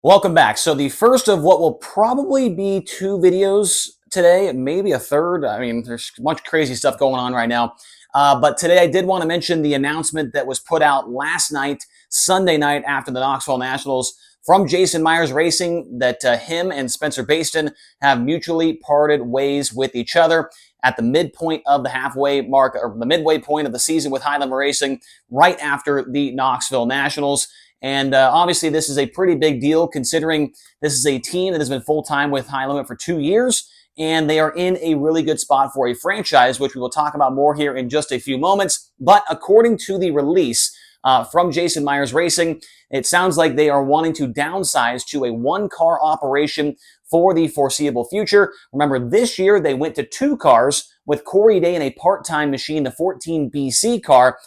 Welcome back. So the first of what will probably be two videos today, maybe a third. I mean, there's a bunch of crazy stuff going on right now. But today I did want to mention the announcement that was put out last night, Sunday night after the Knoxville Nationals from Jason Meyers Racing that him and Spencer Bayston have mutually parted ways with each other at the midpoint of the halfway mark, or the midway point of the season with High Limit Racing, right after the Knoxville Nationals. And obviously, this is a pretty big deal considering this is a team that has been full-time with High Limit for 2 years, and they are in a really good spot for a franchise, which we will talk about more here in just a few moments. But according to the release from Jason Meyers Racing, it sounds like they are wanting to downsize to a one-car operation for the foreseeable future. Remember, this year they went to 2 cars with Corey Day in a part-time machine, the 14 BC car.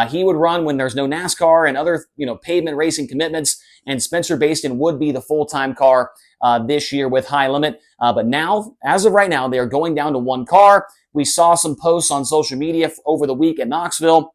He would run when there's no NASCAR and other, pavement racing commitments, and Spencer Bayston would be the full-time car this year with High Limit. But now, as of right now, they are going down to 1 car. We saw some posts on social media over the week at Knoxville.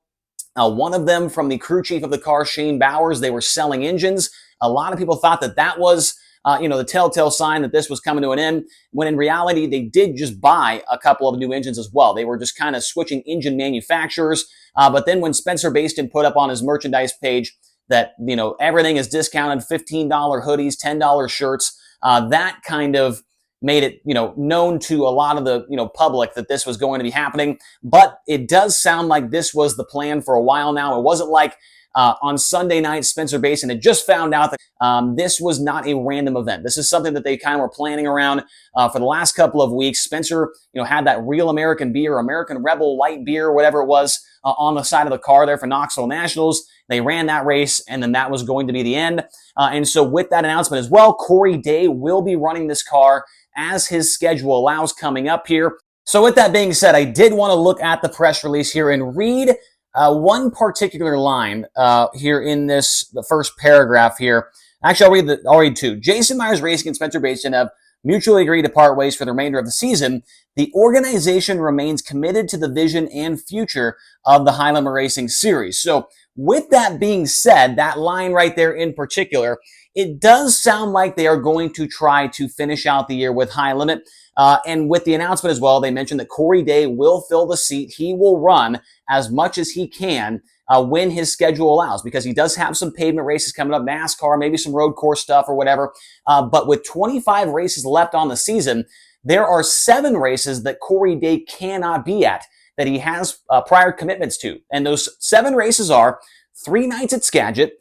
One of them from the crew chief of the car, Shane Bowers. They were selling engines. A lot of people thought that was the telltale sign that this was coming to an end, when in reality, they did just buy a couple of new engines as well. They were just kind of switching engine manufacturers. But then when Spencer Bayston put up on his merchandise page that, everything is discounted, $15 hoodies, $10 shirts, that kind of made it, known to a lot of the, public that this was going to be happening. But it does sound like this was the plan for a while now. It wasn't like on Sunday night, Spencer Bayston had just found out that this was not a random event. This is something that they kind of were planning around for the last couple of weeks. Spencer, had that Real American Beer, American Rebel Light Beer, whatever it was, on the side of the car there for Knoxville Nationals. They ran that race, and then that was going to be the end. And so with that announcement as well, Corey Day will be running this car as his schedule allows coming up here. So with that being said, I did want to look at the press release here and read one particular line here in the first paragraph here. Actually, I'll read 2. Jason Meyers Racing and Spencer Bayston have mutually agreed to part ways for the remainder of the season. The organization remains committed to the vision and future of the High Limit Racing series. So with that being said, that line right there in particular, it does sound like they are going to try to finish out the year with High Limit. And with the announcement as well, they mentioned that Corey Day will fill the seat. He will run as much as he can when his schedule allows, because he does have some pavement races coming up, NASCAR, maybe some road course stuff or whatever. But with 25 races left on the season, there are 7 races that Corey Day cannot be at, that he has prior commitments to. And those 7 races are 3 nights at Skagit,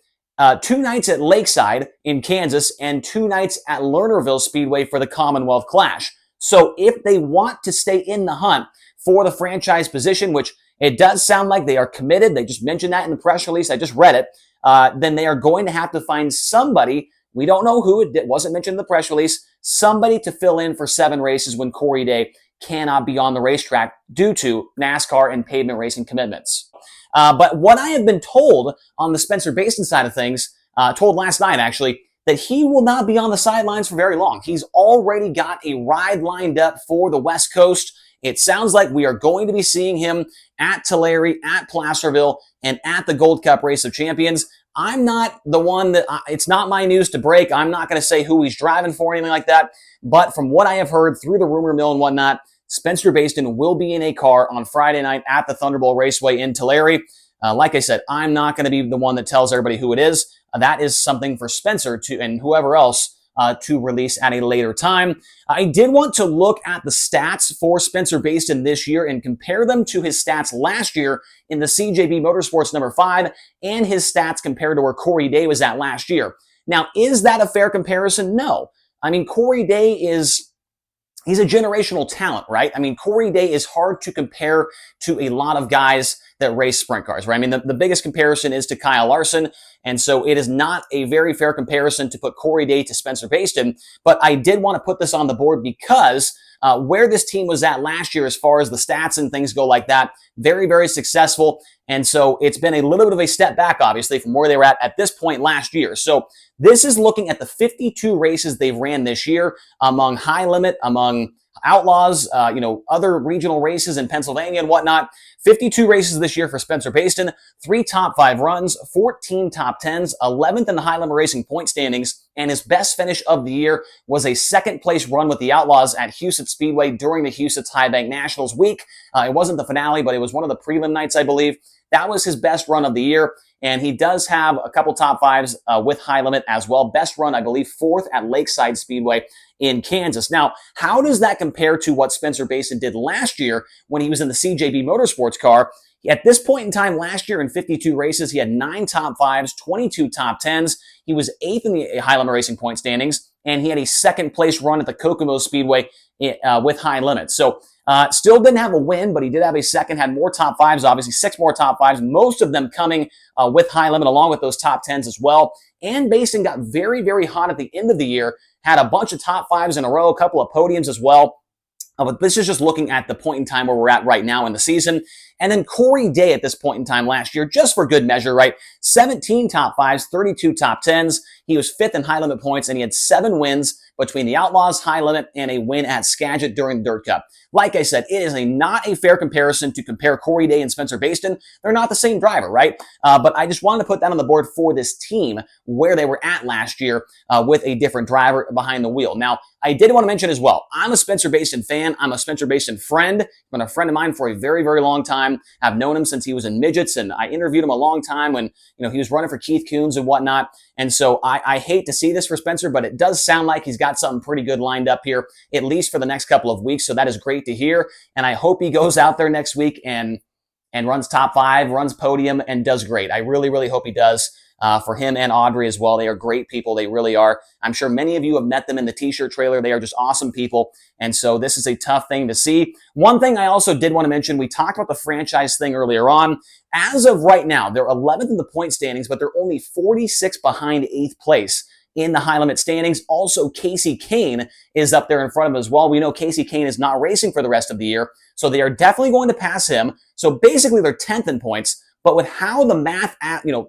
2 nights at Lakeside in Kansas, and 2 nights at Lernerville Speedway for the Commonwealth Clash. So if they want to stay in the hunt for the franchise position, which it does sound like they are committed, they just mentioned that in the press release, I just read it, then they are going to have to find somebody, we don't know who, it wasn't mentioned in the press release, somebody to fill in for 7 races when Corey Day cannot be on the racetrack due to NASCAR and pavement racing commitments. But what I have been told on the Spencer Bayston side of things, told last night actually, that he will not be on the sidelines for very long. He's already got a ride lined up for the West Coast. It sounds like we are going to be seeing him at Tulare, at Placerville, and at the Gold Cup Race of Champions. I'm not the one that, it's not my news to break. I'm not going to say who he's driving for or anything like that. But from what I have heard through the rumor mill and whatnot, Spencer Bayston will be in a car on Friday night at the Thunderbolt Raceway in Tulare. Like I said, I'm not going to be the one that tells everybody who it is. That is something for Spencer and whoever else to release at a later time. I did want to look at the stats for Spencer Bayston this year and compare them to his stats last year in the CJB Motorsports number 5 and his stats compared to where Corey Day was at last year. Now, is that a fair comparison? No. I mean, Corey Day he's a generational talent, right? I mean, Corey Day is hard to compare to a lot of guys that race sprint cars, right? I mean, the biggest comparison is to Kyle Larson, and so it is not a very fair comparison to put Corey Day to Spencer Bayston, but I did want to put this on the board because where this team was at last year as far as the stats and things go like that, very, very successful, and so it's been a little bit of a step back, obviously, from where they were at this point last year. So this is looking at the 52 races they've ran this year among High Limit, among Outlaws, other regional races in Pennsylvania and whatnot. 52 races this year for Spencer Bayston, 3 top 5 runs, 14 top 10s, 11th in the High Limit Racing point standings, and his best finish of the year was a second-place run with the Outlaws at Houston Speedway during the Houston High Bank Nationals week. It wasn't the finale, but it was one of the prelim nights, I believe. That was his best run of the year, and he does have a couple top fives with High Limit as well. Best run, I believe, fourth at Lakeside Speedway in Kansas. Now, how does that compare to what Spencer Bayston did last year when he was in the CJB Motorsports car? At this point in time last year in 52 races, he had 9 top fives, 22 top tens. He was 8th in the High Limit Racing point standings, and he had a second place run at the Kokomo Speedway with High Limit. So still didn't have a win, but he did have a second, had more top fives, obviously 6 more top fives, most of them coming with High Limit along with those top tens as well. And Bayston got very, very hot at the end of the year, had a bunch of top fives in a row, a couple of podiums as well. But this is just looking at the point in time where we're at right now in the season. And then Corey Day at this point in time last year, just for good measure, right? 17 top fives, 32 top tens. He was 5th in High Limit points, and he had 7 wins between the Outlaws, High Limit, and a win at Skagit during the Dirt Cup. Like I said, it is not a fair comparison to compare Corey Day and Spencer Bayston. They're not the same driver, right? But I just wanted to put that on the board for this team where they were at last year with a different driver behind the wheel. Now, I did want to mention as well, I'm a Spencer Bayston fan. I'm a Spencer Bayston friend. He's been a friend of mine for a very, very long time. I've known him since he was in midgets, and I interviewed him a long time when he was running for Keith Coons and whatnot. And so I hate to see this for Spencer, but it does sound like he's got something pretty good lined up here, at least for the next couple of weeks. So that is great to hear. And I hope he goes out there next week and runs top 5, runs podium, and does great. I really, really hope he does. For him and Audrey as well. They are great people. They really are. I'm sure many of you have met them in the t-shirt trailer. They are just awesome people. And so this is a tough thing to see. One thing I also did want to mention, we talked about the franchise thing earlier on. As of right now, they're 11th in the point standings, but they're only 46 behind 8th place in the High Limit standings. Also, Casey Kane is up there in front of him as well. We know Casey Kane is not racing for the rest of the year, so they are definitely going to pass him. So basically, they're 10th in points. But with how the math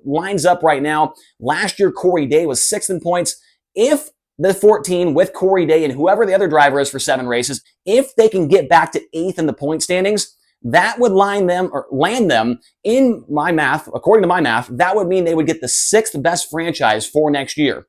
lines up right now, last year Corey Day was 6th in points. If the 14 with Corey Day and whoever the other driver is for 7 races, if they can get back to 8th in the point standings, that would land them in my math, according to my math, that would mean they would get the 6th best franchise for next year.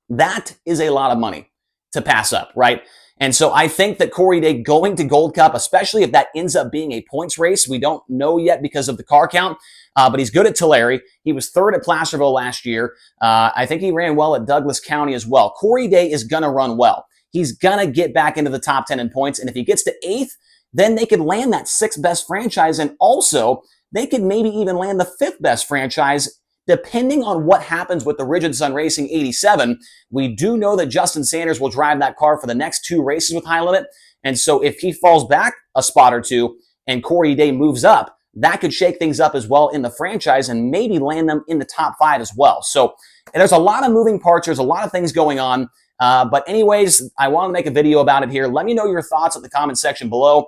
That is a lot of money to pass up, right? And so I think that Corey Day going to Gold Cup, especially if that ends up being a points race, we don't know yet because of the car count, but he's good at Tulare. He was 3rd at Placerville last year. I think he ran well at Douglas County as well. Corey Day is going to run well. He's going to get back into the top 10 in points, and if he gets to 8th, then they could land that 6th best franchise, and also they could maybe even land the 5th best franchise depending on what happens with the Rigid Sun Racing 87. We do know that Justin Sanders will drive that car for the next 2 races with High Limit. And so if he falls back a spot or 2 and Corey Day moves up, that could shake things up as well in the franchise and maybe land them in the top 5 as well. So there's a lot of moving parts. There's a lot of things going on. But anyways, I want to make a video about it here. Let me know your thoughts in the comment section below.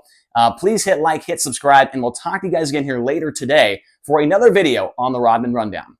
Please hit like, hit subscribe, and we'll talk to you guys again here later today for another video on the Rodman Rundown.